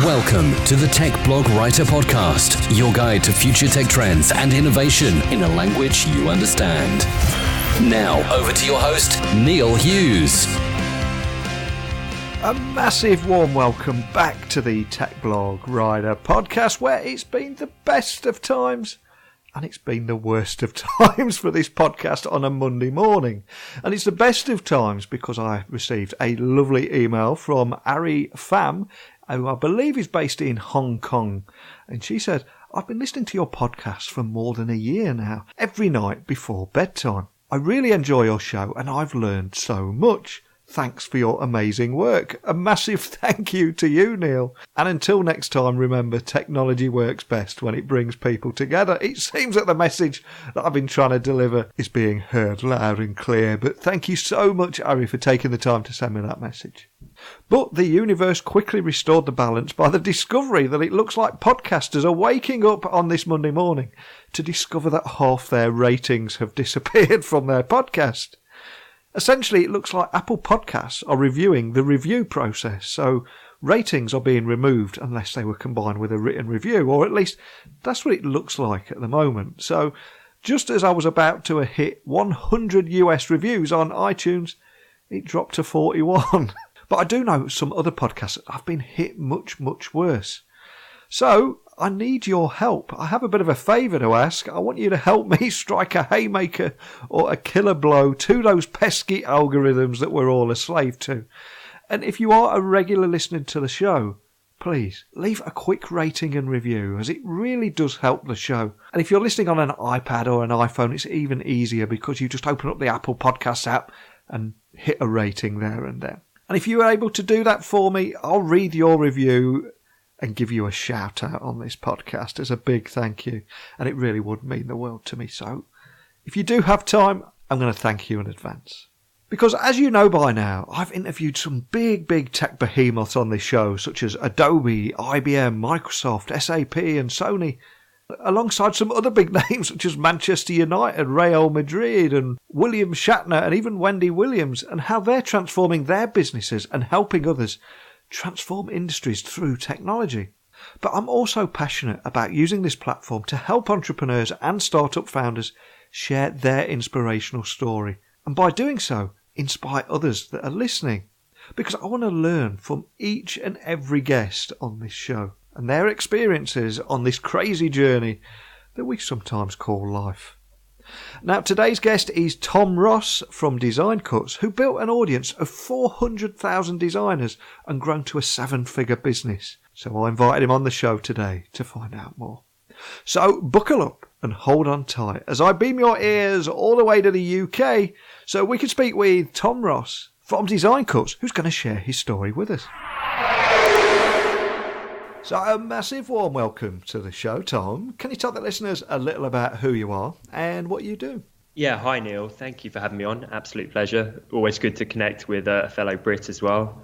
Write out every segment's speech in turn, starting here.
Welcome to the Tech Blog Writer Podcast, your guide to future tech trends and innovation in a language you understand. Now, over to your host, Neil Hughes. A massive warm welcome back to the Tech Blog Writer Podcast, where it's been the best of times and it's been the worst of times for this podcast on a Monday morning. And it's the best of times because I received a lovely email from Ari Pham, who I believe is based in Hong Kong. And she said, I've been listening to your podcast for more than a year now, every night before bedtime. I really enjoy your show and I've learned so much. Thanks for your amazing work. A massive thank you to you, Neil. And until next time, remember, technology works best when it brings people together. It seems that the message that I've been trying to deliver is being heard loud and clear. But thank you so much, Ari, for taking the time to send me that message. But the universe quickly restored the balance by the discovery that it looks like podcasters are waking up on this Monday morning to discover that half their ratings have disappeared from their podcast. Essentially, it looks like Apple Podcasts are reviewing the review process, so ratings are being removed unless they were combined with a written review, or at least that's what it looks like at the moment. So just as I was about to hit 100 US reviews on iTunes, it dropped to 41. But I do know some other podcasts that have been hit much, much worse. So I need your help. I have a bit of a favour to ask. I want you to help me strike a haymaker or a killer blow to those pesky algorithms that we're all a slave to. And if you are a regular listener to the show, please leave a quick rating and review, as it really does help the show. And if you're listening on an iPad or an iPhone, it's even easier because you just open up the Apple Podcasts app and hit a rating there and then. And if you are able to do that for me, I'll read your review and give you a shout out on this podcast as a big thank you. And it really would mean the world to me. So if you do have time, I'm going to thank you in advance. Because as you know by now, I've interviewed some big tech behemoths on this show, such as Adobe, IBM, Microsoft, SAP and Sony, alongside some other big names such as Manchester United, Real Madrid and William Shatner and even Wendy Williams, and how they're transforming their businesses and helping others transform industries through technology. But I'm also passionate about using this platform to help entrepreneurs and startup founders share their inspirational story, and by doing so, inspire others that are listening. Because I want to learn from each and every guest on this show and their experiences on this crazy journey that we sometimes call life. Now, today's guest is Tom Ross from Design Cuts, who built an audience of 400,000 designers and grown to a 7-figure business. So I invited him on the show today to find out more. So buckle up and hold on tight as I beam your ears all the way to the UK so we can speak with Tom Ross from Design Cuts, who's going to share his story with us. So a massive warm welcome to the show, Tom. Can you tell the listeners a little about who you are and what you do? Yeah, hi Neil. Thank you for having me on. Absolute pleasure. Always good to connect with a fellow Brit as well.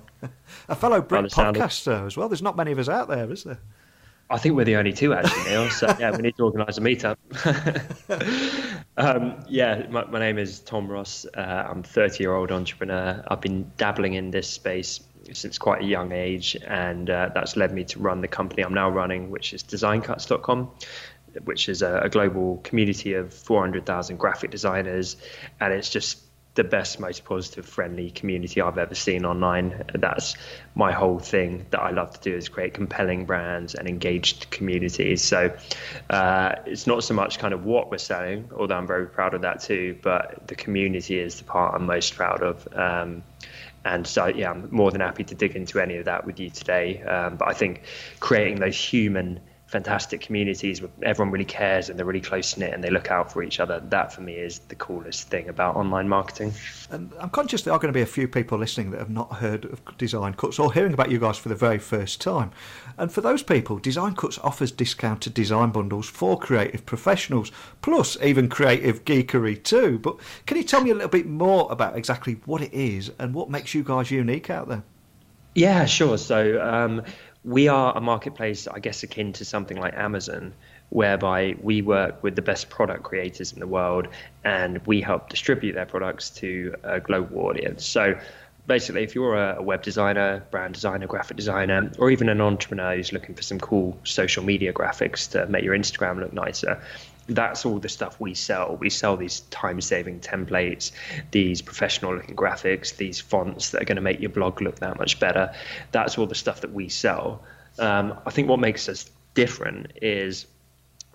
A fellow Brit podcaster as well. There's not many of us out there, is there? I think we're the only two actually, Neil. So yeah, we need to organise a meetup. My name is Tom Ross. I'm a 30-year-old entrepreneur. I've been dabbling in this space since quite a young age, and that's led me to run the company I'm now running, which is designcuts.com, which is a global community of 400,000 graphic designers, and it's just the best, most positive, friendly community I've ever seen online. That's my whole thing that I love to do, is create compelling brands and engaged communities. So it's not so much kind of what we're selling, although I'm very proud of that too, but the community is the part I'm most proud of. And so, yeah, I'm more than happy to dig into any of that with you today. But I think creating those human, fantastic communities where everyone really cares and they're really close-knit and they look out for each other, that for me is the coolest thing about online marketing. And I'm conscious there are going to be a few people listening that have not heard of Design Cuts or hearing about you guys for the very first time. And for those people, Design Cuts offers discounted design bundles for creative professionals, plus even creative geekery too. But can you tell me a little bit more about exactly what it is and what makes you guys unique out there? Yeah, sure. So we are a marketplace, I guess, akin to something like Amazon, whereby we work with the best product creators in the world and we help distribute their products to a global audience. So Basically, if you're a web designer, brand designer, graphic designer, or even an entrepreneur who's looking for some cool social media graphics to make your Instagram look nicer, that's all the stuff we sell. We sell these time-saving templates, these professional-looking graphics, these fonts that are going to make your blog look that much better. That's all the stuff that we sell. I think what makes us different is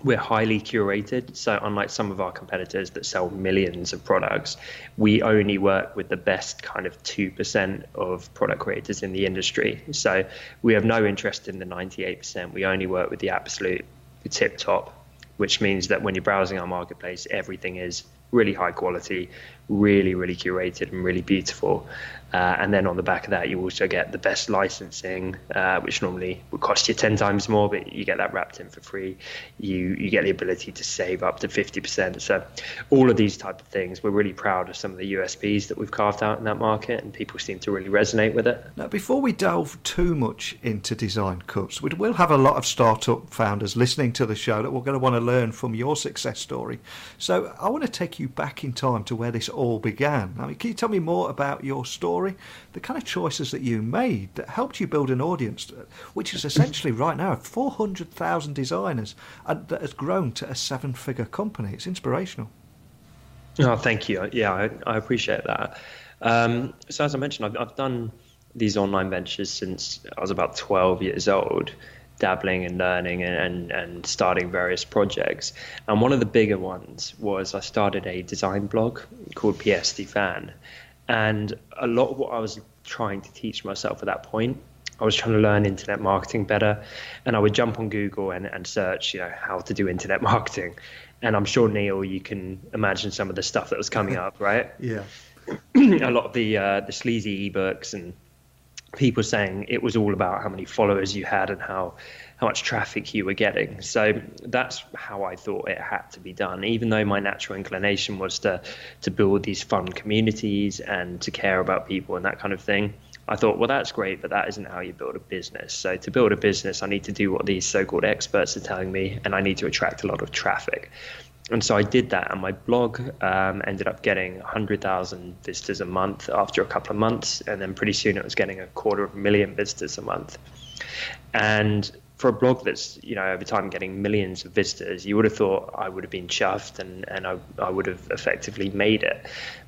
we're highly curated. So unlike some of our competitors that sell millions of products, we only work with the best kind of 2% of product creators in the industry. So we have no interest in the 98%. We only work with the absolute tip top, which means that when you're browsing our marketplace, everything is really high quality, really, really curated and really beautiful. And then on the back of that, you also get the best licensing, which normally would cost you 10 times more, but you get that wrapped in for free. You get the ability to save up to 50%. So all of these type of things, we're really proud of some of the USPs that we've carved out in that market, and people seem to really resonate with it. Now, before we delve too much into design cuts, we'll have a lot of startup founders listening to the show that we're going to want to learn from your success story. So I want to take you back in time to where this all began. I mean, can you tell me more about your story, the kind of choices that you made that helped you build an audience, which is essentially right now 400,000 designers, and that has grown to a 7-figure company? It's inspirational. Oh, thank you. Yeah, I appreciate that. So as I mentioned, I've done these online ventures since I was about 12 years old, dabbling and learning and starting various projects. And one of the bigger ones was I started a design blog called PSD Fan. And a lot of what I was trying to teach myself at that point, I was trying to learn internet marketing better. And I would jump on Google and search, how to do internet marketing. And I'm sure, Neil, you can imagine some of the stuff that was coming up, right? Yeah. A lot of the sleazy ebooks and people saying it was all about how many followers you had and how much traffic you were getting. So that's how I thought it had to be done, even though my natural inclination was to build these fun communities and to care about people and that kind of thing. I thought, well, that's great, but that isn't how you build a business. So to build a business, I need to do what these so-called experts are telling me, and I need to attract a lot of traffic. And so I did that, and my blog ended up getting 100,000 visitors a month after a couple of months, and then pretty soon it was getting 250,000 visitors a month. And for a blog that's, over time getting millions of visitors, you would have thought I would have been chuffed and I would have effectively made it.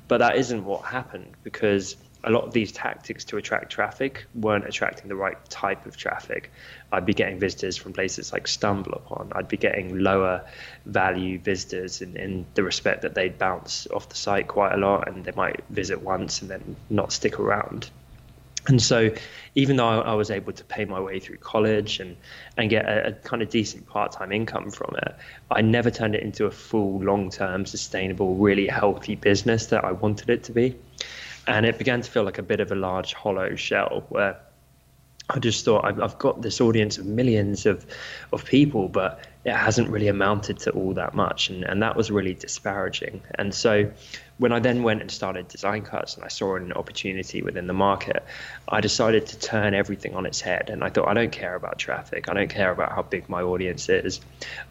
But that isn't what happened, because a lot of these tactics to attract traffic weren't attracting the right type of traffic. I'd be getting visitors from places like StumbleUpon. I'd be getting lower value visitors in the respect that they'd bounce off the site quite a lot and they might visit once and then not stick around. And so even though I was able to pay my way through college and get a kind of decent part-time income from it, I never turned it into a full, long-term, sustainable, really healthy business that I wanted it to be. And it began to feel like a bit of a large hollow shell where I just thought I've got this audience of millions of people, but it hasn't really amounted to all that much. And that was really disparaging. And so when I then went and started Design Cuts and I saw an opportunity within the market, I decided to turn everything on its head. And I thought, I don't care about traffic. I don't care about how big my audience is.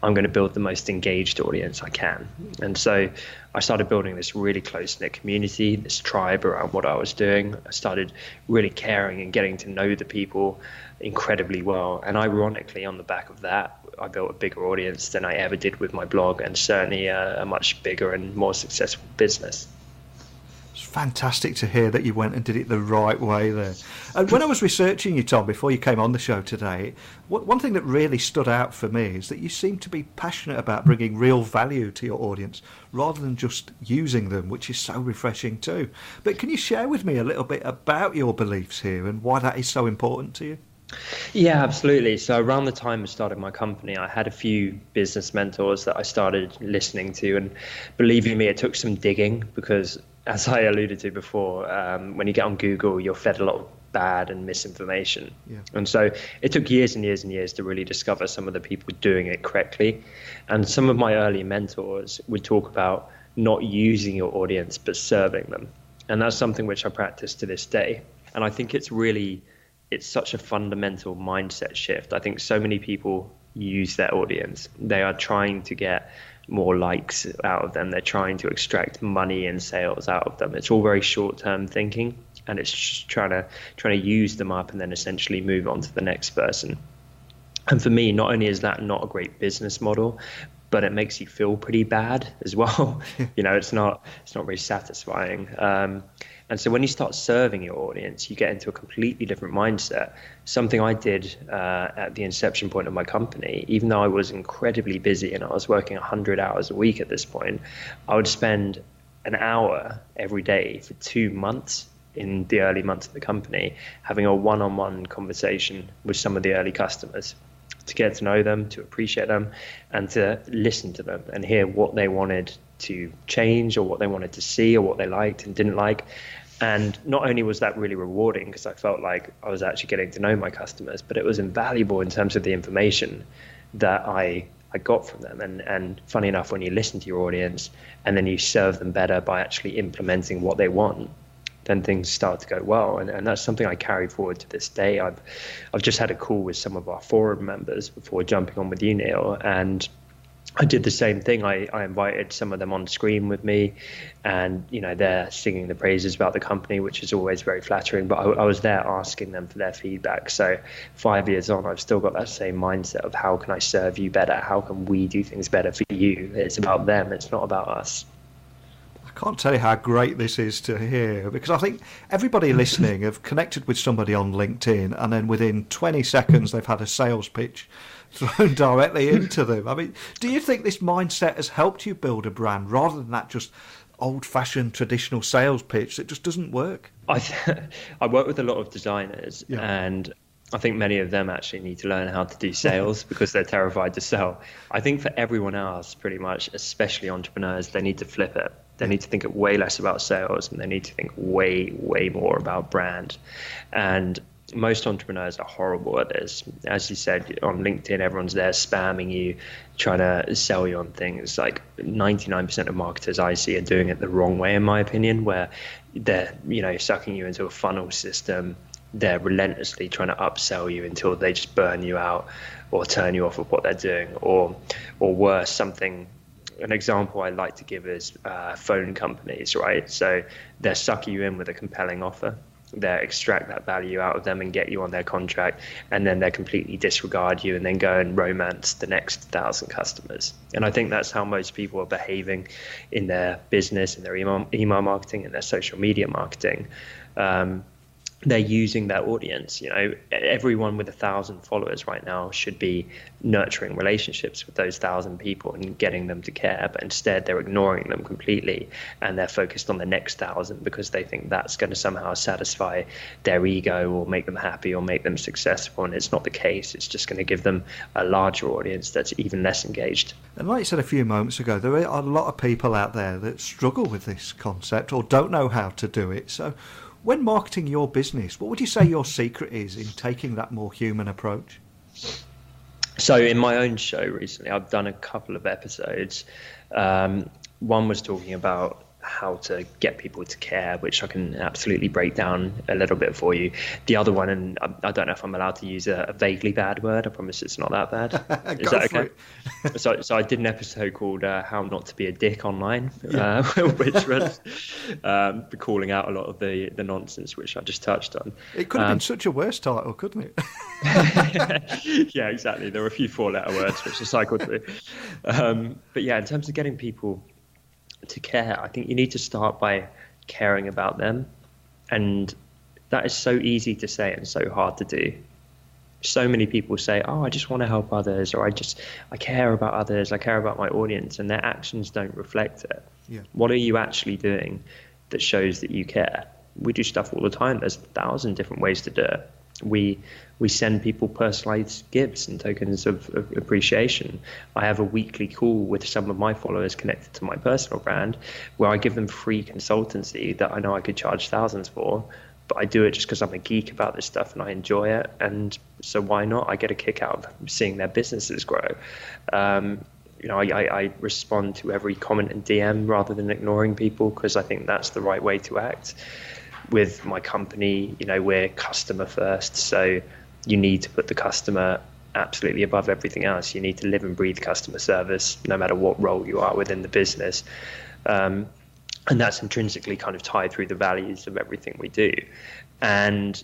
I'm going to build the most engaged audience I can. And so I started building this really close-knit community, this tribe around what I was doing. I started really caring and getting to know the people incredibly well. And ironically, on the back of that, I built a bigger audience than I ever did with my blog, and certainly a much bigger and more successful business. It's fantastic to hear that you went and did it the right way there. And when I was researching you, Tom, before you came on the show today, one thing that really stood out for me is that you seem to be passionate about bringing real value to your audience rather than just using them, which is so refreshing too. But can you share with me a little bit about your beliefs here and why that is so important to you? Yeah, absolutely. So around the time of starting my company, I had a few business mentors that I started listening to. And believe me, it took some digging because, as I alluded to before, when you get on Google, you're fed a lot of bad and misinformation. Yeah. And so it took years and years and years to really discover some of the people doing it correctly. And some of my early mentors would talk about not using your audience, but serving them. And that's something which I practice to this day. And I think it's such a fundamental mindset shift. I think so many people use their audience. They are trying to get more likes out of them. They're trying to extract money and sales out of them. It's all very short-term thinking. and it's just trying to use them up and then essentially move on to the next person. And for me, not only is that not a great business model, but it makes you feel pretty bad as well. It's not very satisfying. And so when you start serving your audience, you get into a completely different mindset. Something I did at the inception point of my company, even though I was incredibly busy and I was working 100 hours a week at this point, I would spend an hour every day for 2 months in the early months of the company, having a one-on-one conversation with some of the early customers to get to know them, to appreciate them, and to listen to them and hear what they wanted to change or what they wanted to see or what they liked and didn't like. And not only was that really rewarding because I felt like I was actually getting to know my customers, but it was invaluable in terms of the information that I got from them. And funny enough, when you listen to your audience and then you serve them better by actually implementing what they want, then things start to go well. And that's something I carry forward to this day. I've just had a call with some of our forum members before jumping on with you, Neil, and I did the same thing. I invited some of them on screen with me, and they're singing the praises about the company, which is always very flattering. But I was there asking them for their feedback. So 5 years on, I've still got that same mindset of how can I serve you better? How can we do things better for you? It's about them. It's not about us. I can't tell you how great this is to hear, because I think everybody listening have connected with somebody on LinkedIn, and then within 20 seconds they've had a sales pitch thrown directly into them. I mean, do you think this mindset has helped you build a brand rather than that just old-fashioned traditional sales pitch that just doesn't work? I work with a lot of designers, and I think many of them actually need to learn how to do sales because they're terrified to sell. I think for everyone else, pretty much, especially entrepreneurs, they need to flip it. They need to think way less about sales, and they need to think way, way more about brand. And most entrepreneurs are horrible at this. As you said, on LinkedIn, everyone's there spamming you, trying to sell you on things. Like 99% of marketers I see are doing it the wrong way, in my opinion, where they're, sucking you into a funnel system. They're relentlessly trying to upsell you until they just burn you out or turn you off of what they're doing, or worse, an example I like to give is phone companies, right? So they'll suck you in with a compelling offer. They'll extract that value out of them and get you on their contract, and then they completely disregard you and then go and romance the next 1,000 customers. And I think that's how most people are behaving in their business, in their email marketing, and their social media marketing. They're using their audience. Everyone with 1,000 followers right now should be nurturing relationships with those 1,000 people and getting them to care, but instead they're ignoring them completely, and they're focused on the next 1,000 because they think that's going to somehow satisfy their ego or make them happy or make them successful. And it's not the case. It's just going to give them a larger audience that's even less engaged. And like you said a few moments ago, there are a lot of people out there that struggle with this concept or don't know how to do it. So when marketing your business, what would you say your secret is in taking that more human approach? So in my own show recently, I've done a couple of episodes. One was talking about how to get people to care, which I can absolutely break down a little bit for you. The other one, and I don't know if I'm allowed to use a vaguely bad word. I promise it's not that bad. Is that okay? So I did an episode called How Not to Be a Dick Online, which was calling out a lot of the nonsense which I just touched on. It could have been such a worse title, couldn't it? Yeah, exactly. There were a few 4-letter words which I cycled through. But yeah, in terms of getting people to care, I think you need to start by caring about them, and that is so easy to say and so hard to do. So many people say, I just want to help others, or I care about others, I care about my audience, and their actions don't reflect it. What are you actually doing that shows that you care? We do stuff all the time. There's 1,000 different ways to do it. We send people personalized gifts and tokens of appreciation. I have a weekly call with some of my followers connected to my personal brand where I give them free consultancy that I know I could charge thousands for, but I do it just because I'm a geek about this stuff and I enjoy it. And so why not? I get a kick out of seeing their businesses grow. I respond to every comment and DM rather than ignoring people, because I think that's the right way to act. With my company, we're customer first, so you need to put the customer absolutely above everything else. You need to live and breathe customer service, no matter what role you are within the business. And And that's intrinsically kind of tied through the values of everything we do. And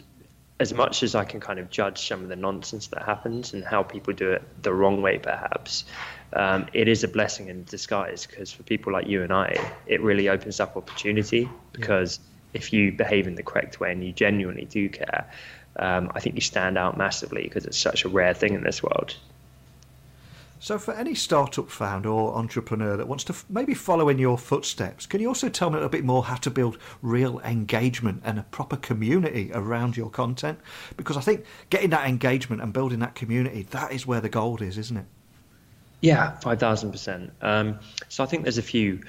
as much as I can kind of judge some of the nonsense that happens and how people do it the wrong way, perhaps, it is a blessing in disguise, because for people like you and I, it really opens up opportunity, because if you behave in the correct way and you genuinely do care, I think you stand out massively, because it's such a rare thing in this world. So for any startup founder or entrepreneur that wants to maybe follow in your footsteps, can you also tell me a little bit more how to build real engagement and a proper community around your content? Because I think getting that engagement and building that community, that is where the gold is, isn't it? Yeah, 5,000%. So I think there's a few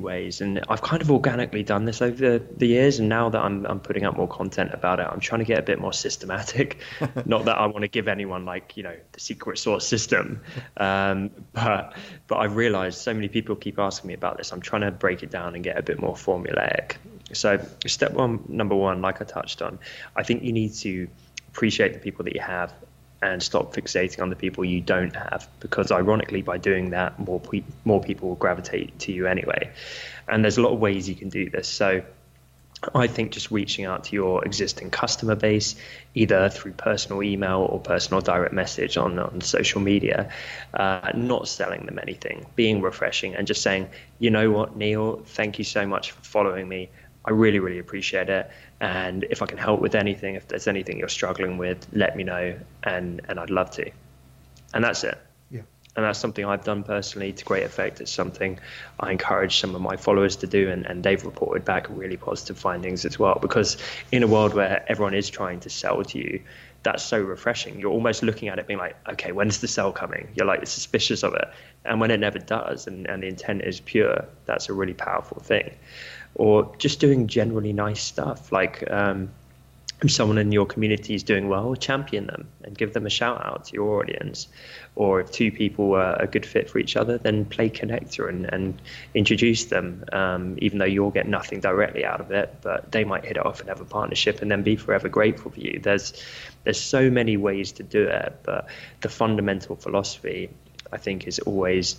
ways, and I've kind of organically done this over the years, and now that I'm putting up more content about it, I'm trying to get a bit more systematic. Not that I want to give anyone the secret sauce system, but I've realized so many people keep asking me about this. I'm trying to break it down and get a bit more formulaic. So number one, like I touched on, I think you need to appreciate the people that you have and stop fixating on the people you don't have, because ironically, by doing that, more people will gravitate to you anyway. And there's a lot of ways you can do this. So I think just reaching out to your existing customer base, either through personal email or personal direct message on social media, not selling them anything, being refreshing and just saying, you know what, Neil, thank you so much for following me. I really, really appreciate it. And if I can help with anything, if there's anything you're struggling with, let me know, and I'd love to. And that's it. Yeah. And that's something I've done personally to great effect. It's something I encourage some of my followers to do, and they've reported back really positive findings as well. Because in a world where everyone is trying to sell to you, that's so refreshing. You're almost looking at it being like, okay, when's the sell coming? You're like suspicious of it. And when it never does, and the intent is pure, that's a really powerful thing. Or just doing generally nice stuff, like if someone in your community is doing well, champion them and give them a shout out to your audience. Or if two people are a good fit for each other, then play connector and introduce them, even though you'll get nothing directly out of it, but they might hit it off and have a partnership and then be forever grateful for you. There's so many ways to do it, but the fundamental philosophy, I think, is always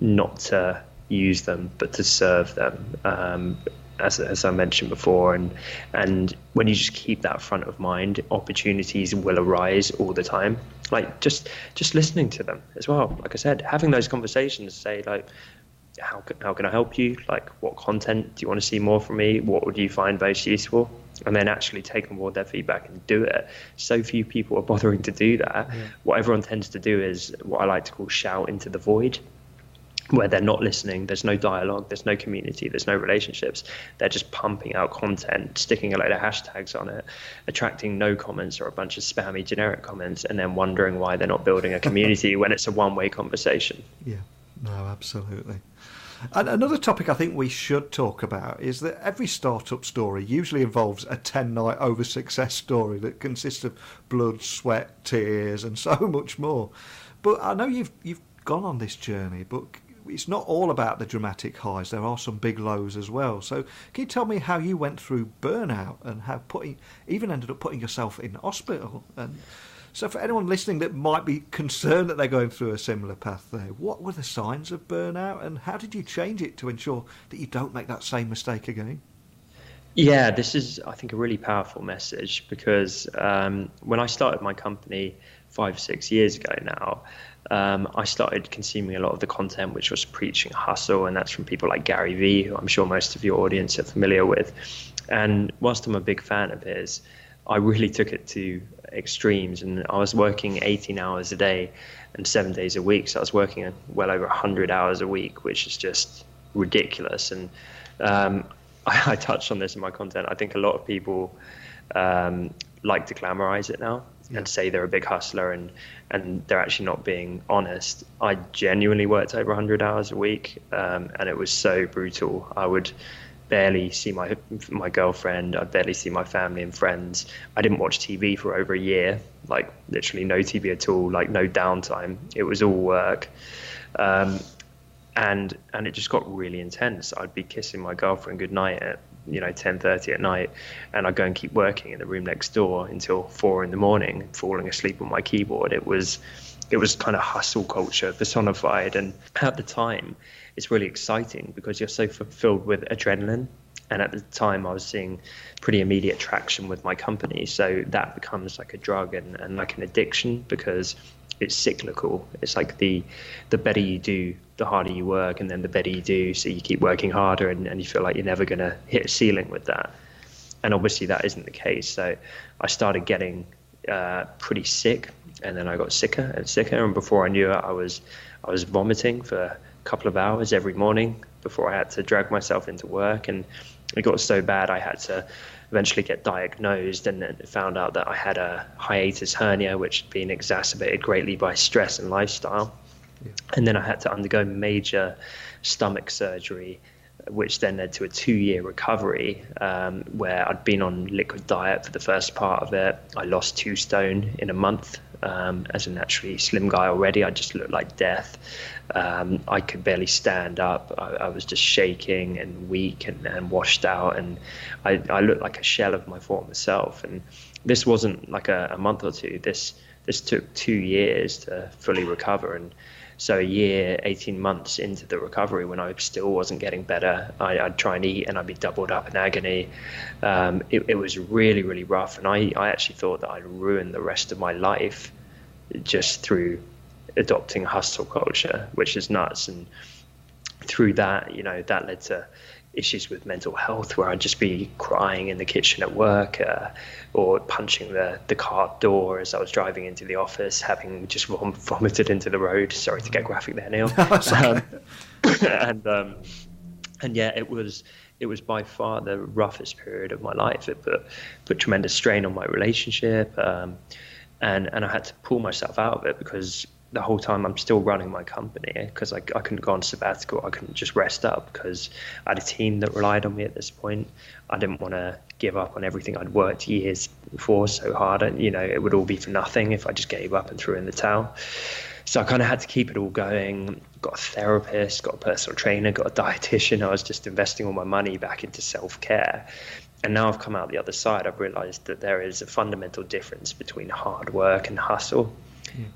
not to use them, but to serve them, as I mentioned before. And when you just keep that front of mind, opportunities will arise all the time. Like just listening to them as well. Like I said, having those conversations, say like, how can I help you? Like, what content do you want to see more from me? What would you find most useful? And then actually take on board their feedback and do it. So few people are bothering to do that. Yeah. What everyone tends to do is what I like to call shout into the void, where they're not listening, there's no dialogue, there's no community, there's no relationships. They're just pumping out content, sticking a load of hashtags on it, attracting no comments or a bunch of spammy generic comments, and then wondering why they're not building a community when it's a one-way conversation. Yeah, no, absolutely. And another topic I think we should talk about is that every startup story usually involves a 10-night over success story that consists of blood, sweat, tears, and so much more. But I know you've gone on this journey, but it's not all about the dramatic highs. There are some big lows as well. So can you tell me how you went through burnout and how even ended up putting yourself in hospital? And so for anyone listening that might be concerned that they're going through a similar path there, what were the signs of burnout and how did you change it to ensure that you don't make that same mistake again? Yeah, this is, I think, a really powerful message, because when I started my company 5-6 years ago now, I started consuming a lot of the content which was preaching hustle, and that's from people like Gary Vee, who I'm sure most of your audience are familiar with. And whilst I'm a big fan of his, I really took it to extremes, and I was working 18 hours a day and 7 days a week. So I was working well over 100 hours a week, which is just ridiculous. And I touched on this in my content. I think a lot of people like to glamorize it now and say they're a big hustler, and they're actually not being honest. I genuinely worked over 100 hours a week, and it was so brutal. I would barely see my girlfriend. I'd barely see my family and friends. I didn't watch TV for over a year, like literally no TV at all, like no downtime. It was all work. And it just got really intense. I'd be kissing my girlfriend goodnight at 10:30 at night, and I'd go and keep working in the room next door until 4 a.m, falling asleep on my keyboard. It was it was kind of hustle culture personified. And at the time, it's really exciting because you're so fulfilled with adrenaline. And at the time, I was seeing pretty immediate traction with my company. So that becomes like a drug and like an addiction, because it's cyclical. It's like the better you do, the harder you work, and then the better you do, so you keep working harder, and you feel like you're never going to hit a ceiling with that. And obviously that isn't the case. So I started getting pretty sick, and then I got sicker and sicker, and before I knew it, I was vomiting for a couple of hours every morning before I had to drag myself into work. And it got so bad I had to eventually get diagnosed, and then found out that I had a hiatus hernia, which had been exacerbated greatly by stress and lifestyle. Yeah. And then I had to undergo major stomach surgery, which then led to a 2-year recovery, where I'd been on liquid diet for the first part of it. I lost 2 stone in a month. As a naturally slim guy already, I just looked like death. I could barely stand up. I was just shaking and weak and washed out, and I looked like a shell of my former self. And this wasn't like a month or two. This took 2 years to fully recover. And so a year, 18 months into the recovery, when I still wasn't getting better, I'd try and eat and I'd be doubled up in agony. It was really, really rough. And I actually thought that I'd ruined the rest of my life just through adopting hustle culture, which is nuts. And through that, that led to issues with mental health, where I'd just be crying in the kitchen at work, or punching the car door as I was driving into the office, having just vomited into the road. Sorry to get graphic there, Neil. And yeah, it was by far the roughest period of my life. It put tremendous strain on my relationship, and I had to pull myself out of it, because the whole time I'm still running my company, because I couldn't go on sabbatical. I couldn't just rest up, because I had a team that relied on me at this point. I didn't want to give up on everything I'd worked years for so hard. And, it would all be for nothing if I just gave up and threw in the towel. So I kind of had to keep it all going. Got a therapist, got a personal trainer, got a dietitian. I was just investing all my money back into self-care. And now I've come out the other side. I've realized that there is a fundamental difference between hard work and hustle.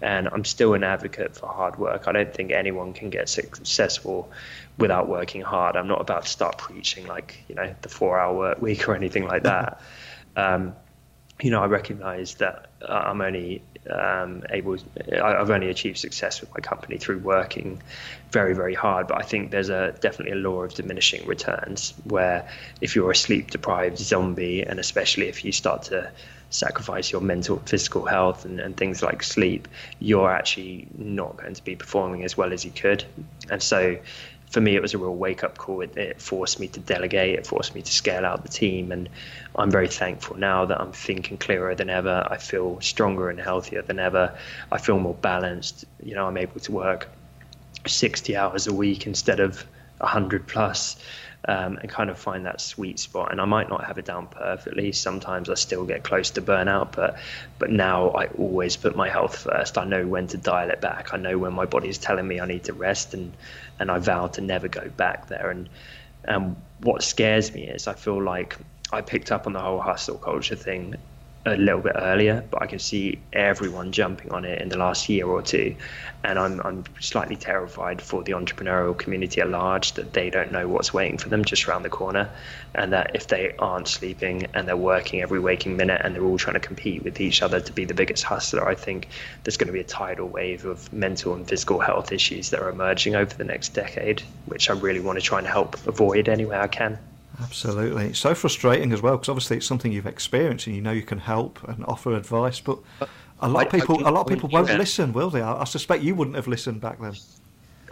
And I'm still an advocate for hard work. I don't think anyone can get successful without working hard. I'm not about to start preaching like, the 4-hour work week or anything like that. I recognize that I've only achieved success with my company through working very, very hard. But I think there's definitely a law of diminishing returns, where if you're a sleep deprived zombie, and especially if you start to sacrifice your mental and physical health and things like sleep, you're actually not going to be performing as well as you could. And so for me, it was a real wake-up call. It forced me to delegate. It forced me to scale out the team. And I'm very thankful now that I'm thinking clearer than ever. I feel stronger and healthier than ever. I feel more balanced. I'm able to work 60 hours a week instead of 100 plus, and kind of find that sweet spot. And I might not have it down perfectly. Sometimes I still get close to burnout, but now I always put my health first. I know when to dial it back. I know when my body is telling me I need to rest, and I vow to never go back there. And what scares me is I feel like I picked up on the whole hustle culture thing a little bit earlier, but I can see everyone jumping on it in the last year or two, and I'm slightly terrified for the entrepreneurial community at large, that they don't know what's waiting for them just around the corner, and that if they aren't sleeping and they're working every waking minute and they're all trying to compete with each other to be the biggest hustler, I think there's going to be a tidal wave of mental and physical health issues that are emerging over the next decade, which I really want to try and help avoid any way I can. Absolutely. It's so frustrating as well, because obviously it's something you've experienced and you can help and offer advice, but a lot of people won't listen, will they? I suspect you wouldn't have listened back then.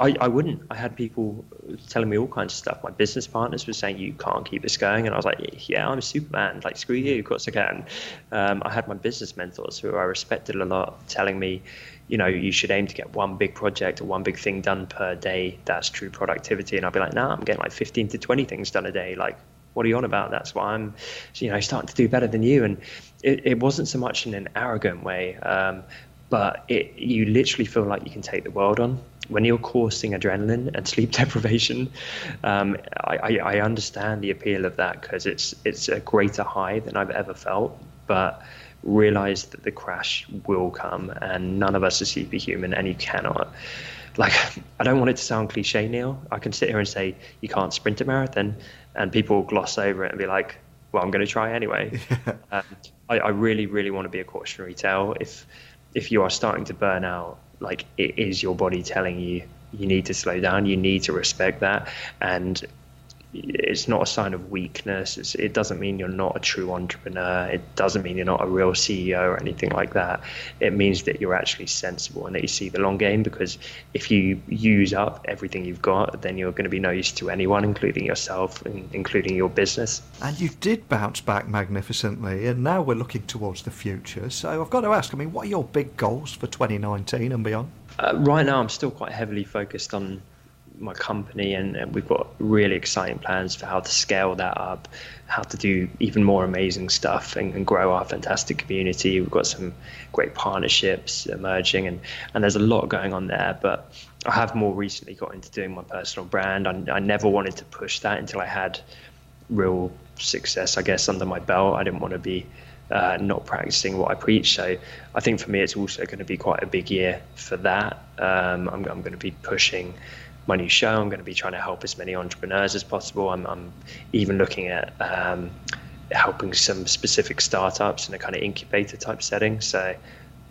I wouldn't. I had people telling me all kinds of stuff. My business partners were saying, you can't keep this going. And I was like, yeah, I'm Superman. Like, screw you, of course I can. I had my business mentors who I respected a lot telling me, you should aim to get one big project or one big thing done per day. That's true productivity. And I'd be like, nah, I'm getting like 15 to 20 things done a day. Like, what are you on about? That's why I'm, starting to do better than you. And it wasn't so much in an arrogant way, but you literally feel like you can take the world on. When you're coursing adrenaline and sleep deprivation, I understand the appeal of that, because it's a greater high than I've ever felt. But realize that the crash will come, and none of us are superhuman, and you cannot. Like, I don't want it to sound cliche, Neil. I can sit here and say you can't sprint a marathon, and people will gloss over it and be like, well, I'm going to try anyway. I really, really want to be a cautionary tale. If you are starting to burn out, like, it is your body telling you need to slow down, you need to respect that. And it's not a sign of weakness. It doesn't mean you're not a true entrepreneur. It doesn't mean you're not a real CEO or anything like that. It means that you're actually sensible and that you see the long game, because if you use up everything you've got, then you're going to be no use to anyone, including yourself, including your business. And you did bounce back magnificently, and now we're looking towards the future. So I've got to ask, what are your big goals for 2019 and beyond? Right now, I'm still quite heavily focused on my company, and we've got really exciting plans for how to scale that up, how to do even more amazing stuff and grow our fantastic community. We've got some great partnerships emerging, and there's a lot going on there. But I have more recently got into doing my personal brand. I never wanted to push that until I had real success, I guess, under my belt. I didn't want to be not practicing what I preach. So I think for me, it's also going to be quite a big year for that. I'm going to be pushing my new show. I'm going to be trying to help as many entrepreneurs as possible. I'm even looking at helping some specific startups in a kind of incubator type setting. So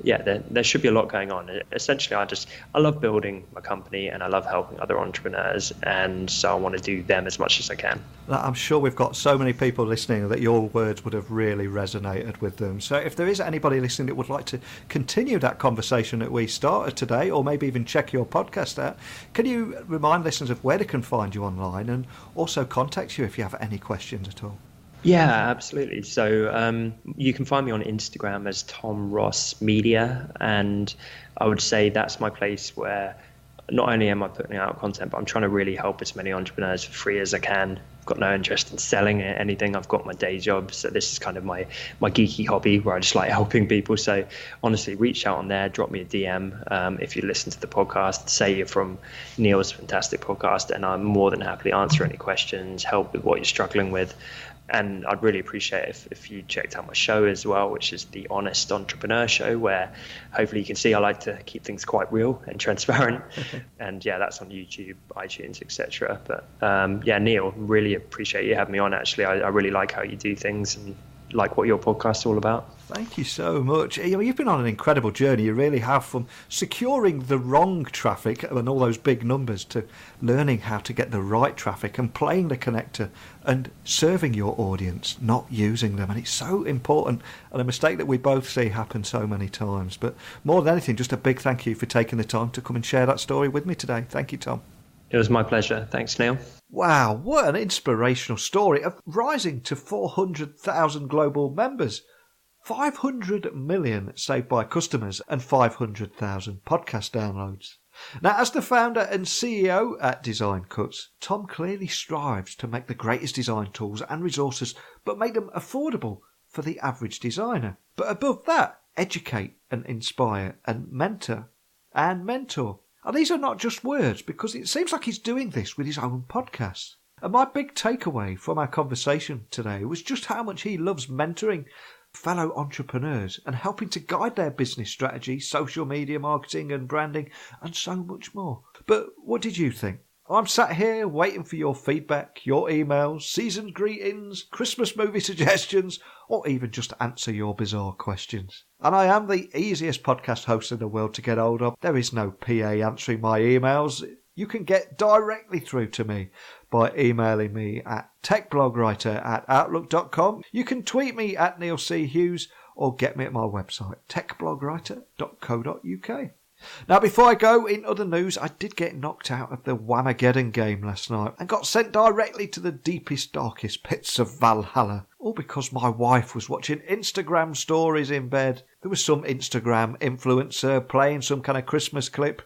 yeah, there should be a lot going on. Essentially, I love building my company, and I love helping other entrepreneurs, and so I want to do them as much as I can. I'm sure we've got so many people listening that your words would have really resonated with them. So if there is anybody listening that would like to continue that conversation that we started today, or maybe even check your podcast out, can you remind listeners of where they can find you online, and also contact you if you have any questions at all? Yeah, absolutely. So you can find me on Instagram as Tom Ross Media, and I would say that's my place where not only am I putting out content, but I'm trying to really help as many entrepreneurs for free as I can. I've got no interest in selling anything. I've got my day job, so this is kind of my geeky hobby where I just like helping people. So honestly, reach out on there, drop me a DM if you listen to the podcast, say you're from Neil's fantastic podcast, and I'm more than happy to answer any questions, help with what you're struggling with. And I'd really appreciate if you checked out my show as well, which is the Honest Entrepreneur Show, where hopefully you can see I like to keep things quite real and transparent. And yeah, that's on YouTube, iTunes, etc. But yeah, Neil, really appreciate you having me on. Actually, I really like how you do things and like what your podcast's all about. Thank you so much. You've been on an incredible journey. You really have, from securing the wrong traffic and all those big numbers to learning how to get the right traffic and playing the connector and serving your audience, not using them. And it's so important, and a mistake that we both see happen so many times. But more than anything, just a big thank you for taking the time to come and share that story with me today. Thank you, Tom. It was my pleasure. Thanks, Neil. Wow, what an inspirational story of rising to 400,000 global members, 500 million saved by customers, and 500,000 podcast downloads. Now, as the founder and CEO at Design Cuts, Tom clearly strives to make the greatest design tools and resources, but make them affordable for the average designer. But above that, educate and inspire and mentor. And these are not just words, because it seems like he's doing this with his own podcast. And my big takeaway from our conversation today was just how much he loves mentoring fellow entrepreneurs and helping to guide their business strategy, social media marketing and branding, and so much more. But what did you think? I'm sat here waiting for your feedback, your emails, season greetings, Christmas movie suggestions, or even just answer your bizarre questions. And I am the easiest podcast host in the world to get hold of. There is no PA answering my emails. You can get directly through to me by emailing me at techblogwriter@outlook.com. You can tweet me at Neil C. Hughes, or get me at my website, techblogwriter.co.uk. Now, before I go, in other news, I did get knocked out of the Whamageddon game last night and got sent directly to the deepest, darkest pits of Valhalla. All because my wife was watching Instagram stories in bed. There was some Instagram influencer playing some kind of Christmas clip,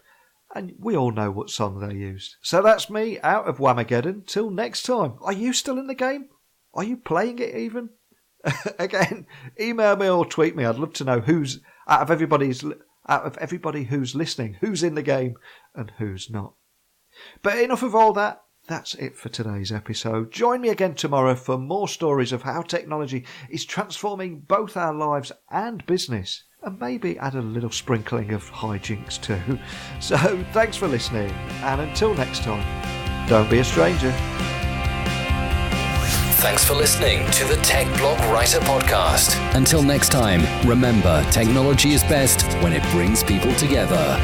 and we all know what song they used. So that's me out of Whamageddon. Till next time. Are you still in the game? Are you playing it even? Again, email me or tweet me. I'd love to know who's out of everybody who's listening, who's in the game and who's not. But enough of all that. that's it for today's episode. Join me again tomorrow for more stories of how technology is transforming both our lives and business, and maybe add a little sprinkling of hijinks too. So thanks for listening, and until next time, don't be a stranger. Thanks for listening to the Tech Blog Writer Podcast. Until next time, remember, technology is best when it brings people together.